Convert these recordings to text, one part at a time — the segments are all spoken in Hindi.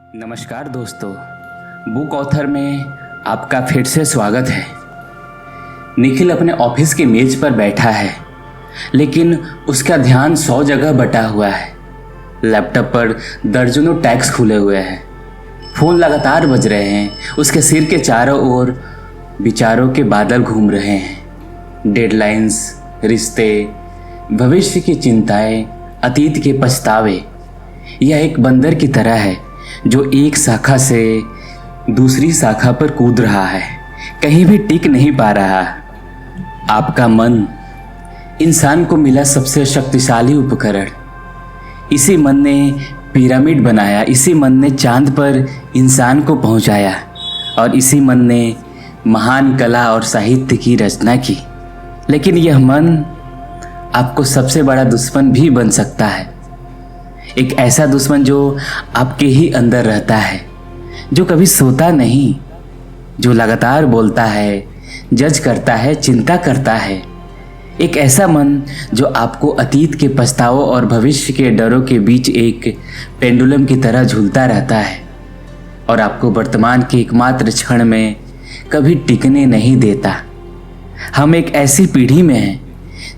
नमस्कार दोस्तों, बुक ऑथर में आपका फिर से स्वागत है। निखिल अपने ऑफिस की मेज पर बैठा है, लेकिन उसका ध्यान 100 जगह बटा हुआ है। लैपटॉप पर दर्जनों टैग्स खुले हुए हैं, फोन लगातार बज रहे हैं। उसके सिर के चारों ओर विचारों के बादल घूम रहे हैं। डेडलाइंस, रिश्ते, भविष्य की चिंताएं, अतीत के पछतावे। यह एक बंदर की तरह है जो एक शाखा से दूसरी शाखा पर कूद रहा है, कहीं भी टिक नहीं पा रहा। आपका मन इंसान को मिला सबसे शक्तिशाली उपकरण। इसी मन ने पिरामिड बनाया, इसी मन ने चांद पर इंसान को पहुंचाया और इसी मन ने महान कला और साहित्य की रचना की। लेकिन यह मन आपको सबसे बड़ा दुश्मन भी बन सकता है। एक ऐसा दुश्मन जो आपके ही अंदर रहता है, जो कभी सोता नहीं, जो लगातार बोलता है, जज करता है, चिंता करता है। एक ऐसा मन जो आपको अतीत के पछतावों और भविष्य के डरों के बीच एक पेंडुलम की तरह झूलता रहता है और आपको वर्तमान के एकमात्र क्षण में कभी टिकने नहीं देता। हम एक ऐसी पीढ़ी में हैं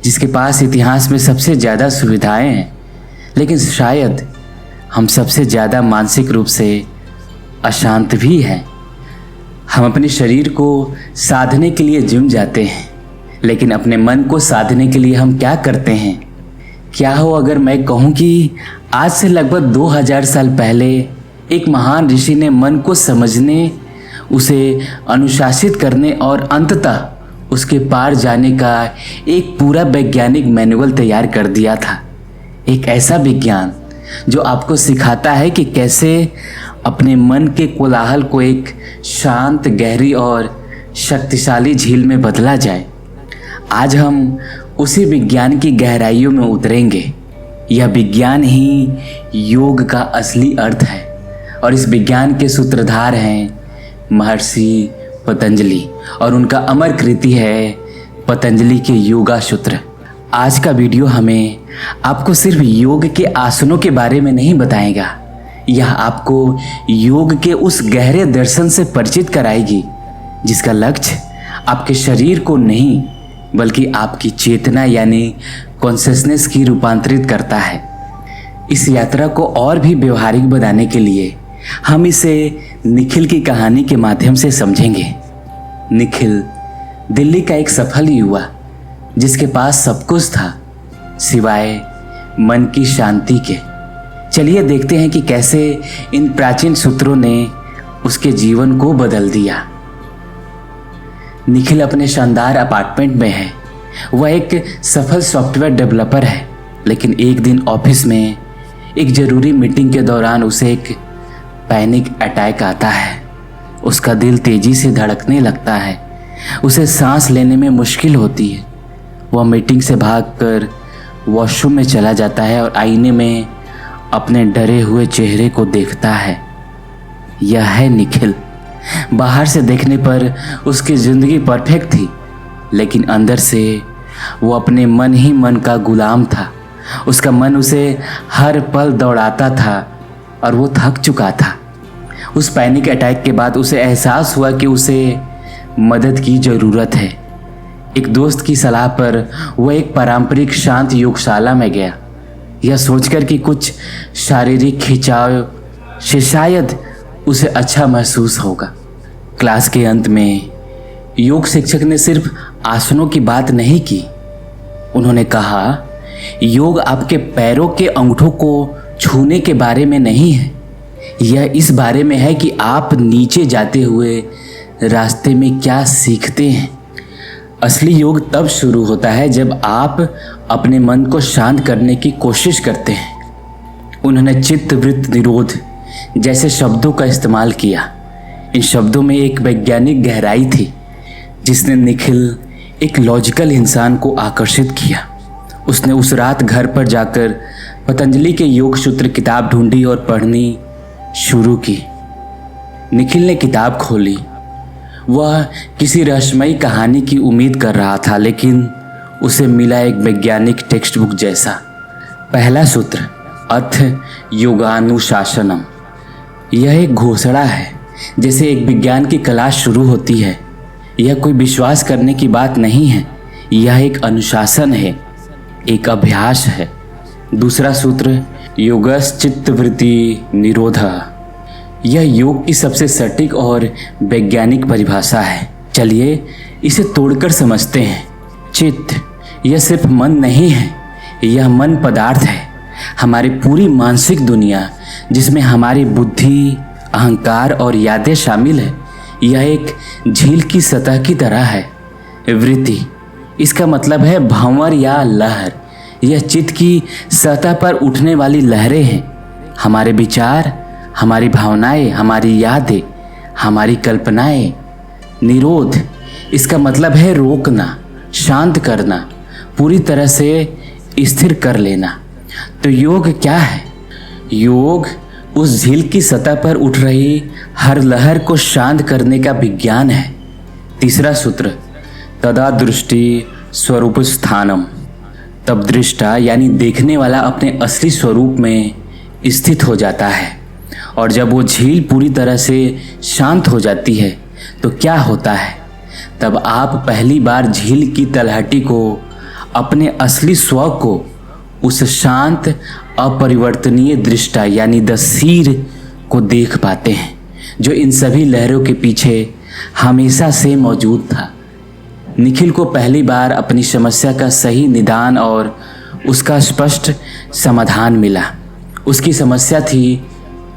जिसके पास इतिहास में सबसे ज़्यादा सुविधाएं हैं, लेकिन शायद हम सबसे ज़्यादा मानसिक रूप से अशांत भी हैं। हम अपने शरीर को साधने के लिए जिम जाते हैं, लेकिन अपने मन को साधने के लिए हम क्या करते हैं? क्या हो अगर मैं कहूँ कि आज से लगभग 2000 साल पहले एक महान ऋषि ने मन को समझने, उसे अनुशासित करने और अंततः उसके पार जाने का एक पूरा वैज्ञानिक मैनुअल तैयार कर दिया था। एक ऐसा विज्ञान जो आपको सिखाता है कि कैसे अपने मन के कोलाहल को एक शांत, गहरी और शक्तिशाली झील में बदला जाए। आज हम उसी विज्ञान की गहराइयों में उतरेंगे। यह विज्ञान ही योग का असली अर्थ है और इस विज्ञान के सूत्रधार हैं महर्षि पतंजलि और उनका अमर कृति है पतंजलि के योगा सूत्र। आज का वीडियो हमें आपको सिर्फ योग के आसनों के बारे में नहीं बताएगा, यह आपको योग के उस गहरे दर्शन से परिचित कराएगी जिसका लक्ष्य आपके शरीर को नहीं बल्कि आपकी चेतना यानी कॉन्शियसनेस की रूपांतरित करता है। इस यात्रा को और भी व्यवहारिक बनाने के लिए हम इसे निखिल की कहानी के माध्यम से समझेंगे। निखिल दिल्ली का एक सफल युवा जिसके पास सब कुछ था सिवाय मन की शांति के। चलिए देखते हैं कि कैसे इन प्राचीन सूत्रों ने उसके जीवन को बदल दिया। निखिल अपने शानदार अपार्टमेंट में है। वह एक सफल सॉफ्टवेयर डेवलपर है, लेकिन एक दिन ऑफिस में एक जरूरी मीटिंग के दौरान उसे एक पैनिक अटैक आता है। उसका दिल तेजी से धड़कने लगता है, उसे सांस लेने में मुश्किल होती है। वह मीटिंग से भागकर वॉशरूम में चला जाता है और आईने में अपने डरे हुए चेहरे को देखता है। यह है निखिल। बाहर से देखने पर उसकी ज़िंदगी परफेक्ट थी, लेकिन अंदर से वो अपने मन ही मन का गुलाम था। उसका मन उसे हर पल दौड़ाता था और वो थक चुका था। उस पैनिक अटैक के बाद उसे एहसास हुआ कि उसे मदद की ज़रूरत है। एक दोस्त की सलाह पर वह एक पारंपरिक शांत योगशाला में गया, यह सोचकर कि कुछ शारीरिक खिंचाव से शायद उसे अच्छा महसूस होगा। क्लास के अंत में योग शिक्षक ने सिर्फ आसनों की बात नहीं की। उन्होंने कहा, योग आपके पैरों के अंगूठों को छूने के बारे में नहीं है, यह इस बारे में है कि आप नीचे जाते हुए रास्ते में क्या सीखते हैं। असली योग तब शुरू होता है जब आप अपने मन को शांत करने की कोशिश करते हैं। उन्होंने चित्त वृत्त निरोध जैसे शब्दों का इस्तेमाल किया। इन शब्दों में एक वैज्ञानिक गहराई थी जिसने निखिल एक लॉजिकल इंसान को आकर्षित किया। उसने उस रात घर पर जाकर पतंजलि के योग सूत्र किताब ढूंढी और पढ़नी शुरू की। निखिल ने किताब खोली। वह किसी रहस्यमयी कहानी की उम्मीद कर रहा था, लेकिन उसे मिला एक वैज्ञानिक टेक्स्ट बुक जैसा। पहला सूत्र, अथ योगानुशासनम। यह एक घोषणा है, जैसे एक विज्ञान की क्लास शुरू होती है। यह कोई विश्वास करने की बात नहीं है, यह एक अनुशासन है, एक अभ्यास है। दूसरा सूत्र योगस् चित्तवृत्ति निरोधः। यह योग की सबसे सटीक और वैज्ञानिक परिभाषा है। चलिए इसे तोड़कर समझते हैं। चित्त, यह सिर्फ मन नहीं है, यह मन पदार्थ है, हमारी पूरी मानसिक दुनिया जिसमें हमारी बुद्धि, अहंकार और यादें शामिल है। यह एक झील की सतह की तरह है। वृत्ति, इसका मतलब है भंवर या लहर। यह चित्त की सतह पर उठने वाली लहरें हैं। हमारे विचार, हमारी भावनाएं, हमारी यादें, हमारी कल्पनाएं। निरोध, इसका मतलब है रोकना, शांत करना, पूरी तरह से स्थिर कर लेना। तो योग क्या है? योग उस झील की सतह पर उठ रही हर लहर को शांत करने का विज्ञान है। तीसरा सूत्र तदा दृष्टि स्वरूप स्थानम। तब दृष्टा यानी देखने वाला अपने असली स्वरूप में स्थित हो जाता है। और जब वो झील पूरी तरह से शांत हो जाती है तो क्या होता है? तब आप पहली बार झील की तलहटी को, अपने असली स्व को, उस शांत अपरिवर्तनीय दृष्टा यानी द सीर को देख पाते हैं, जो इन सभी लहरों के पीछे हमेशा से मौजूद था। निखिल को पहली बार अपनी समस्या का सही निदान और उसका स्पष्ट समाधान मिला। उसकी समस्या थी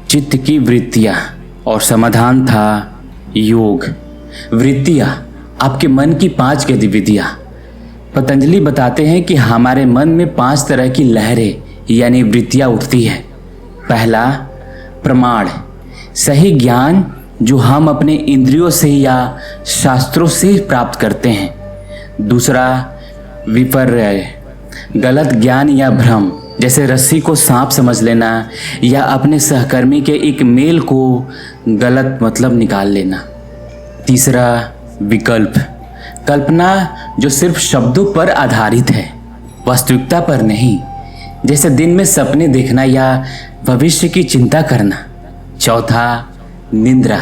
चित्त की वृत्तियाँ और समाधान था योग। वृत्तियाँ, आपके मन की 5 गतिविधियाँ। पतंजलि बताते हैं कि हमारे मन में 5 तरह की लहरें यानी वृत्तियाँ उठती है। पहला, प्रमाण, सही ज्ञान जो हम अपने इंद्रियों से या शास्त्रों से प्राप्त करते हैं। दूसरा, विपर्य, गलत ज्ञान या भ्रम, जैसे रस्सी को सांप समझ लेना या अपने सहकर्मी के एक मेल को गलत मतलब निकाल लेना। तीसरा, विकल्प, कल्पना जो सिर्फ शब्दों पर आधारित है, वास्तविकता पर नहीं, जैसे दिन में सपने देखना या भविष्य की चिंता करना। चौथा, निद्रा,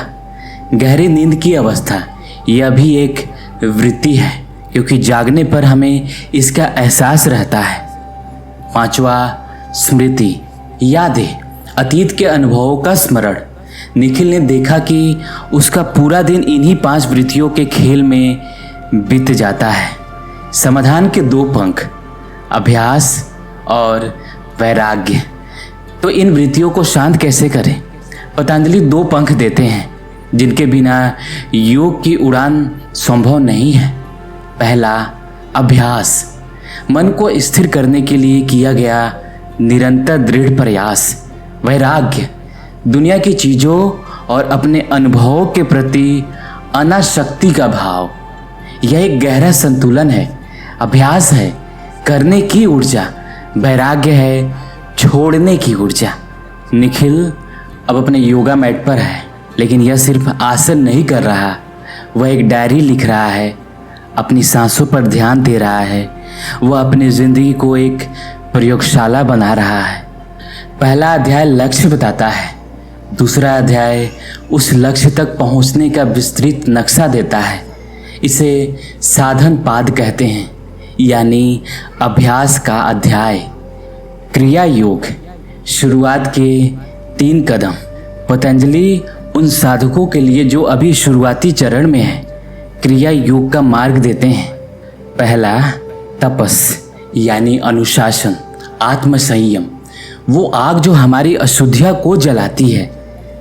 गहरी नींद की अवस्था। यह भी एक वृत्ति है क्योंकि जागने पर हमें इसका एहसास रहता है। पांचवा, स्मृति, यादें, अतीत के अनुभवों का स्मरण। निखिल ने देखा कि उसका पूरा दिन इन्हीं 5 वृत्तियों के खेल में बीत जाता है। समाधान के 2 पंख, अभ्यास और वैराग्य। तो इन वृत्तियों को शांत कैसे करें? पतंजलि 2 पंख देते हैं जिनके बिना योग की उड़ान संभव नहीं है। पहला, अभ्यास, मन को स्थिर करने के लिए किया गया निरंतर दृढ़ प्रयास। वैराग्य, दुनिया की चीज़ों और अपने अनुभवों के प्रति अनासक्ति का भाव। यह एक गहरा संतुलन है। अभ्यास है करने की ऊर्जा, वैराग्य है छोड़ने की ऊर्जा। निखिल अब अपने योगा मैट पर है, लेकिन यह सिर्फ आसन नहीं कर रहा, वह एक डायरी लिख रहा है, अपनी सांसों पर ध्यान दे रहा है। वह अपनी जिंदगी को एक प्रयोगशाला बना रहा है। पहला अध्याय लक्ष्य बताता है, दूसरा अध्याय उस लक्ष्य तक पहुंचने का विस्तृत नक्शा देता है। इसे साधन पाद कहते हैं, यानी अभ्यास का अध्याय। क्रिया योग, शुरुआत के 3 कदम। पतंजलि उन साधकों के लिए जो अभी शुरुआती चरण में है, क्रिया योग का मार्ग देते हैं। पहला, तपस यानी अनुशासन, आत्मसंयम, वो आग जो हमारी अशुद्धियाँ को जलाती है।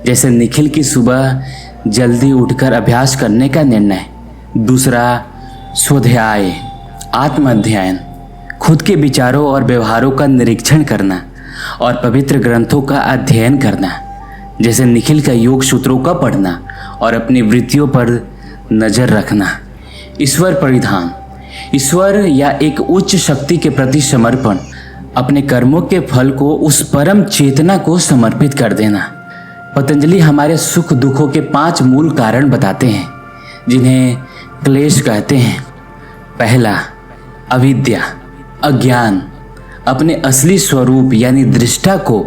जैसे निखिल की सुबह जल्दी उठकर अभ्यास करने का निर्णय। दूसरा, स्वाध्याय, आत्म अध्ययन, खुद के विचारों और व्यवहारों का निरीक्षण करना और पवित्र ग्रंथों का अध्ययन करना, जैसे निखिल का योग सूत्रों का पढ़ना और अपनी वृत्तियों पर नज़र रखना। ईश्वर परिधान, ईश्वर या एक उच्च शक्ति के प्रति समर्पण, अपने कर्मों के फल को उस परम चेतना को समर्पित कर देना। पतंजलि हमारे सुख दुखों के 5 मूल कारण बताते हैं जिन्हें क्लेश कहते हैं। पहला, अविद्या, अज्ञान, अपने असली स्वरूप यानी दृष्टा को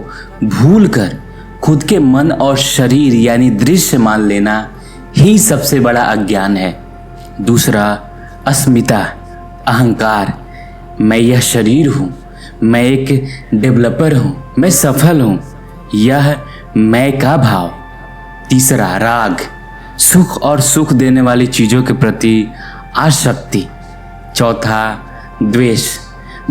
भूलकर खुद के मन और शरीर यानी दृश्य मान लेना ही सबसे बड़ा अज्ञान है। दूसरा, अस्मिता, अहंकार, मैं यह शरीर हूँ, मैं एक डेवलपर हूँ, मैं सफल हूँ, यह मैं का भाव। तीसरा, राग, सुख और सुख देने वाली चीज़ों के प्रति आसक्ति। चौथा, द्वेष,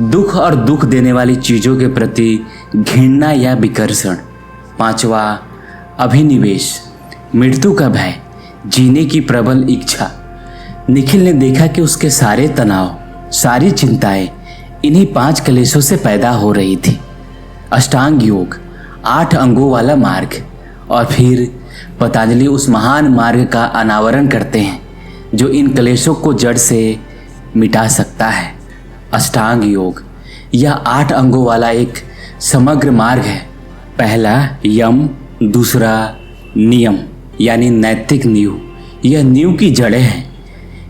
दुख और दुख देने वाली चीज़ों के प्रति घृणा या विकर्षण। पांचवा, अभिनिवेश, मृत्यु का भय, जीने की प्रबल इच्छा। निखिल ने देखा कि उसके सारे तनाव, सारी चिंताएं इन्हीं 5 क्लेशों से पैदा हो रही थी। अष्टांग योग, 8 अंगों वाला मार्ग, और फिर पतंजलि उस महान मार्ग का अनावरण करते हैं जो इन क्लेशों को जड़ से मिटा सकता है। अष्टांग योग यह 8 अंगों वाला एक समग्र मार्ग है। पहला यम, दूसरा नियम यानी नैतिक नींव, यह नींव की जड़ें हैं।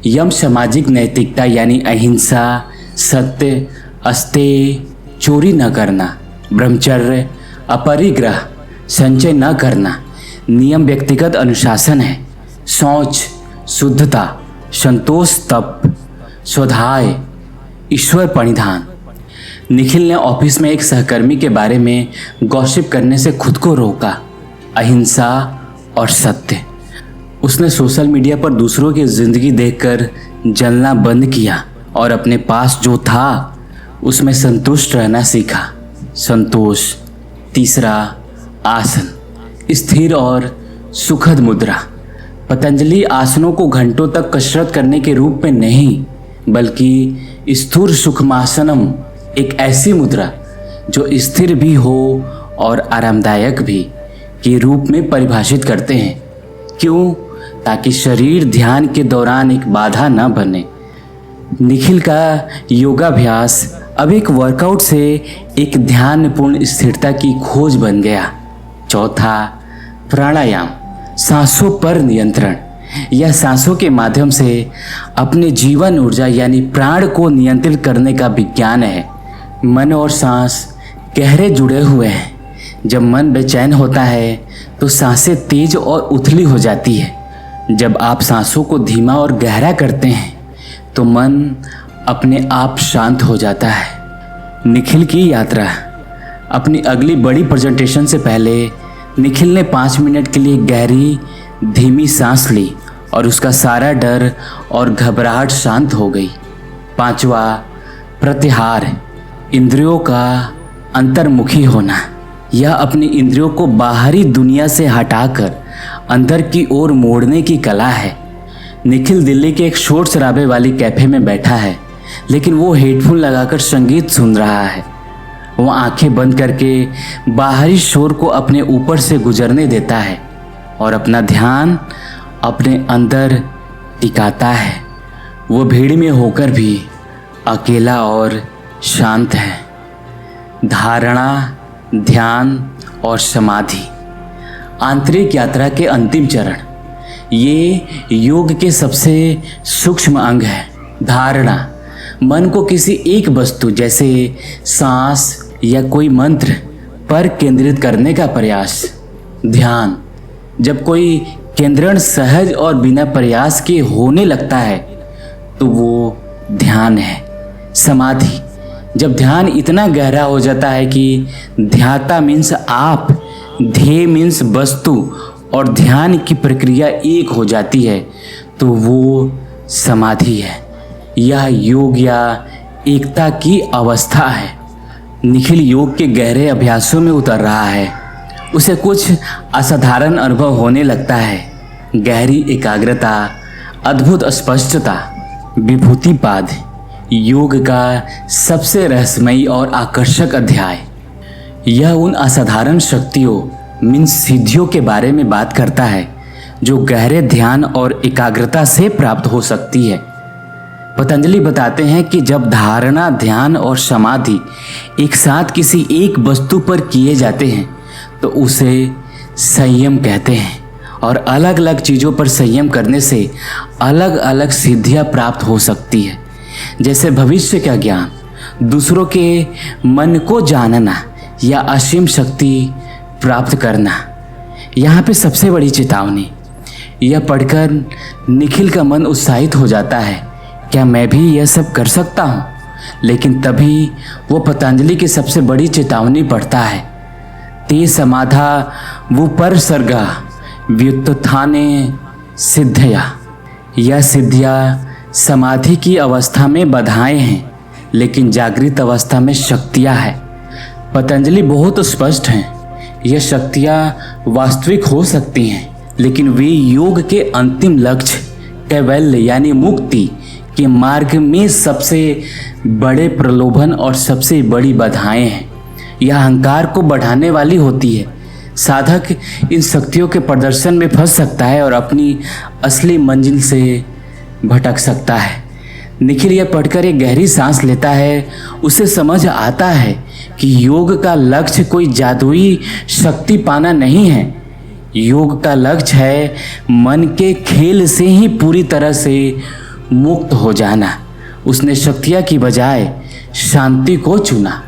यम सामाजिक नैतिकता यानी अहिंसा, सत्य, अस्तेय, चोरी न करना, ब्रह्मचर्य, अपरिग्रह, संचय न करना। नियम व्यक्तिगत अनुशासन है, शौच, शुद्धता, संतोष, तप, स्वाध्याय, ईश्वर परिधान। निखिल ने ऑफिस में एक सहकर्मी के बारे में गॉसिप करने से खुद को रोका। अहिंसा और सत्य। उसने सोशल मीडिया पर दूसरों की जिंदगी देखकर जलना बंद किया और अपने पास जो था उसमें संतुष्ट रहना सीखा। संतोष। तीसरा, आसन, स्थिर और सुखद मुद्रा। पतंजलि आसनों को घंटों तक कसरत करने के रूप में नहीं बल्कि स्थूर सुखमासनम, एक ऐसी मुद्रा जो स्थिर भी हो और आरामदायक भी के रूप में परिभाषित करते हैं। क्यों? ताकि शरीर ध्यान के दौरान एक बाधा न बने। निखिल का योगाभ्यास अब एक वर्कआउट से एक ध्यानपूर्ण स्थिरता की खोज बन गया। चौथा, प्राणायाम, सांसों पर नियंत्रण। यह सांसों के माध्यम से अपने जीवन ऊर्जा यानी प्राण को नियंत्रित करने का विज्ञान है। मन और सांस गहरे जुड़े हुए हैं। जब मन बेचैन होता है तो सांसें तेज और उथली हो जाती है। जब आप सांसों को धीमा और गहरा करते हैं तो मन अपने आप शांत हो जाता है। निखिल की यात्रा। अपनी अगली बड़ी प्रेजेंटेशन से पहले निखिल ने 5 मिनट के लिए गहरी धीमी सांस ली और उसका सारा डर और घबराहट शांत हो गई। पांचवा, प्रत्याहार, इंद्रियों का अंतर्मुखी होना। यह अपनी इंद्रियों को बाहरी दुनिया से हटाकर अंदर की ओर मोड़ने की कला है। निखिल दिल्ली के एक शोर शराबे वाली कैफे में बैठा है, लेकिन वो हेडफोन लगाकर संगीत सुन रहा है। वो आंखें बंद करके बाहरी शोर को अपने ऊपर से गुजरने देता है और अपना ध्यान अपने अंदर टिकाता है। वो भीड़ में होकर भी अकेला और शांत है। धारणा, ध्यान और समाधि, आंतरिक यात्रा के अंतिम चरण। ये योग के सबसे सूक्ष्म अंग है। धारणा, मन को किसी एक वस्तु जैसे सांस या कोई मंत्र पर केंद्रित करने का प्रयास। ध्यान, जब कोई केंद्रण सहज और बिना प्रयास के होने लगता है तो वो ध्यान है। समाधि, जब ध्यान इतना गहरा हो जाता है कि ध्याता मीन्स आप, ध्येय मीन्स वस्तु और ध्यान की प्रक्रिया एक हो जाती है तो वो समाधि है। यह योग या एकता की अवस्था है। निखिल योग के गहरे अभ्यासों में उतर रहा है। उसे कुछ असाधारण अनुभव होने लगता है। गहरी एकाग्रता, अद्भुत स्पष्टता, विभूतिपाद, योग का सबसे रहस्यमयी और आकर्षक अध्याय। यह उन असाधारण शक्तियों मीन्स सिद्धियों के बारे में बात करता है जो गहरे ध्यान और एकाग्रता से प्राप्त हो सकती है। पतंजलि बताते हैं कि जब धारणा, ध्यान और समाधि एक साथ किसी एक वस्तु पर किए जाते हैं तो उसे संयम कहते हैं, और अलग अलग चीज़ों पर संयम करने से अलग अलग सिद्धियां प्राप्त हो सकती है, जैसे भविष्य का ज्ञान, दूसरों के मन को जानना या असीम शक्ति प्राप्त करना। यहाँ पे सबसे बड़ी चेतावनी। यह पढ़कर निखिल का मन उत्साहित हो जाता है, क्या मैं भी यह सब कर सकता हूँ? लेकिन तभी वो पतंजलि की सबसे बड़ी चेतावनी पढ़ता है, ते समाधा वुपर्सर्गा व्युत्थाने सिद्धया। यह सिद्धियाँ समाधि की अवस्था में बाधाएं हैं, लेकिन जागृत अवस्था में शक्तियाँ हैं। पतंजलि बहुत स्पष्ट हैं, यह शक्तियाँ वास्तविक हो सकती हैं, लेकिन वे योग के अंतिम लक्ष्य कैवल्य यानी मुक्ति के मार्ग में सबसे बड़े प्रलोभन और सबसे बड़ी बाधाएं हैं। यह अहंकार को बढ़ाने वाली होती है। साधक इन शक्तियों के प्रदर्शन में फंस सकता है और अपनी असली मंजिल से भटक सकता है। निखिल यह पढ़कर एक गहरी सांस लेता है। उसे समझ आता है कि योग का लक्ष्य कोई जादुई शक्ति पाना नहीं है। योग का लक्ष्य है मन के खेल से ही पूरी तरह से मुक्त हो जाना। उसने शक्तियाँ की बजाय शांति को चुना।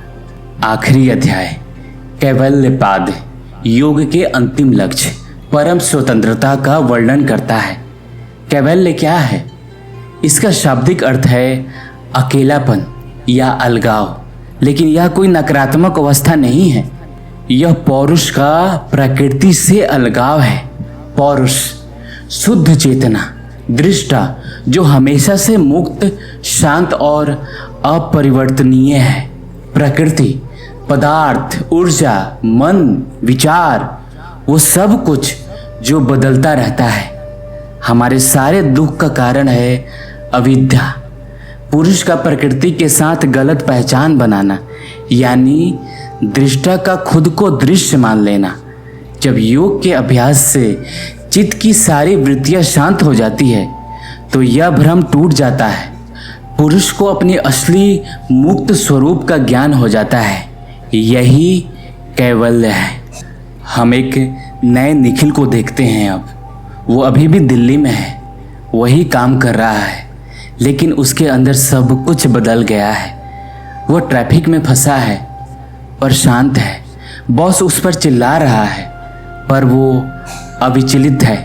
आखिरी अध्याय कैवल्य पाद योग के अंतिम लक्ष्य परम स्वतंत्रता का वर्णन करता है। कैवल्य क्या है? इसका शाब्दिक अर्थ है अकेलापन या अलगाव, लेकिन यह कोई नकारात्मक अवस्था नहीं है। यह पौरुष का प्रकृति से अलगाव है। पौरुष शुद्ध चेतना, दृष्टा, जो हमेशा से मुक्त, शांत और अपरिवर्तनीय है। प्रकृति, पदार्थ, ऊर्जा, मन, विचार, वो सब कुछ जो बदलता रहता है। हमारे सारे दुख का कारण है अविद्या। पुरुष का प्रकृति के साथ गलत पहचान बनाना, यानी दृष्टा का खुद को दृश्य मान लेना। जब योग के अभ्यास से चित्त की सारी वृत्तियां शांत हो जाती है तो यह भ्रम टूट जाता है। पुरुष को अपनी असली मुक्त स्वरूप का ज्ञान हो जाता है। यही कैवल्य है। हम एक नए निखिल को देखते हैं। अब वो अभी भी दिल्ली में है, वही काम कर रहा है, लेकिन उसके अंदर सब कुछ बदल गया है। वो ट्रैफिक में फंसा है पर शांत है। बॉस उस पर चिल्ला रहा है पर वो अविचलित है।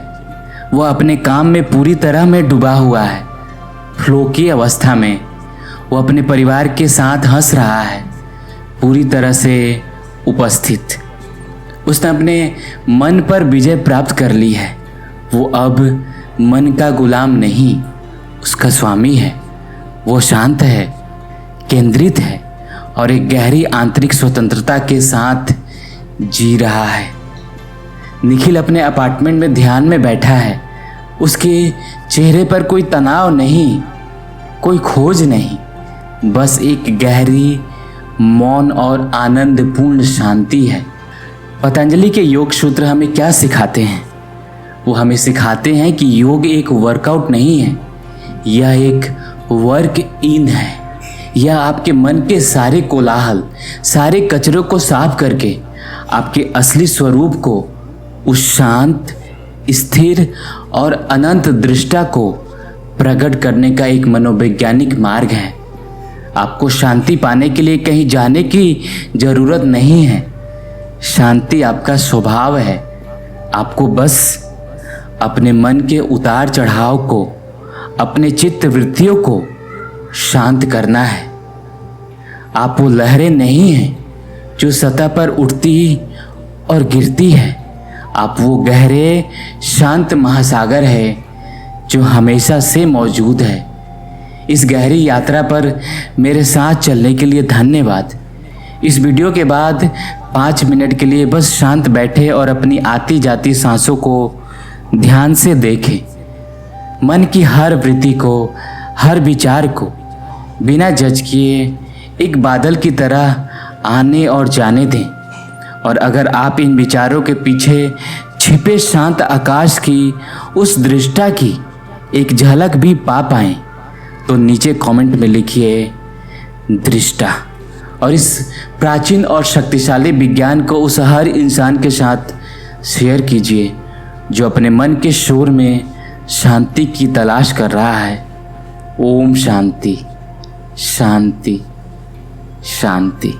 वो अपने काम में पूरी तरह में डूबा हुआ है। फ्लो की अवस्था में वो अपने परिवार के साथ हंस रहा है, पूरी तरह से उपस्थित। उसने अपने मन पर विजय प्राप्त कर ली है। वो अब मन का गुलाम नहीं, उसका स्वामी है। वो शांत है, केंद्रित है और एक गहरी आंतरिक स्वतंत्रता के साथ जी रहा है। निखिल अपने अपार्टमेंट में ध्यान में बैठा है। उसके चेहरे पर कोई तनाव नहीं, कोई खोज नहीं, बस एक गहरी, मौन और आनंदपूर्ण शांति है। पतंजलि के योग सूत्र हमें क्या सिखाते हैं? वो हमें सिखाते हैं कि योग एक वर्कआउट नहीं है, यह एक वर्क इन है। यह आपके मन के सारे कोलाहल, सारे कचरों को साफ करके आपके असली स्वरूप को, उस शांत, स्थिर और अनंत दृष्टा को प्रकट करने का एक मनोवैज्ञानिक मार्ग है। आपको शांति पाने के लिए कहीं जाने की जरूरत नहीं है। शांति आपका स्वभाव है। आपको बस अपने मन के उतार चढ़ाव को, अपने चित्त वृत्तियों को शांत करना है। आप वो लहरें नहीं हैं जो सतह पर उठती और गिरती है। आप वो गहरे शांत महासागर है जो हमेशा से मौजूद है। इस गहरी यात्रा पर मेरे साथ चलने के लिए धन्यवाद। इस वीडियो के बाद 5 मिनट के लिए बस शांत बैठे और अपनी आती जाती सांसों को ध्यान से देखें। मन की हर वृत्ति को, हर विचार को बिना जज किए एक बादल की तरह आने और जाने दें। और अगर आप इन विचारों के पीछे छिपे शांत आकाश की, उस दृष्टा की एक झलक भी पा पाएं तो नीचे कमेंट में लिखिए दृष्टा, और इस प्राचीन और शक्तिशाली विज्ञान को उस हर इंसान के साथ शेयर कीजिए जो अपने मन के शोर में शांति की तलाश कर रहा है। ओम शांति, शांति, शांति।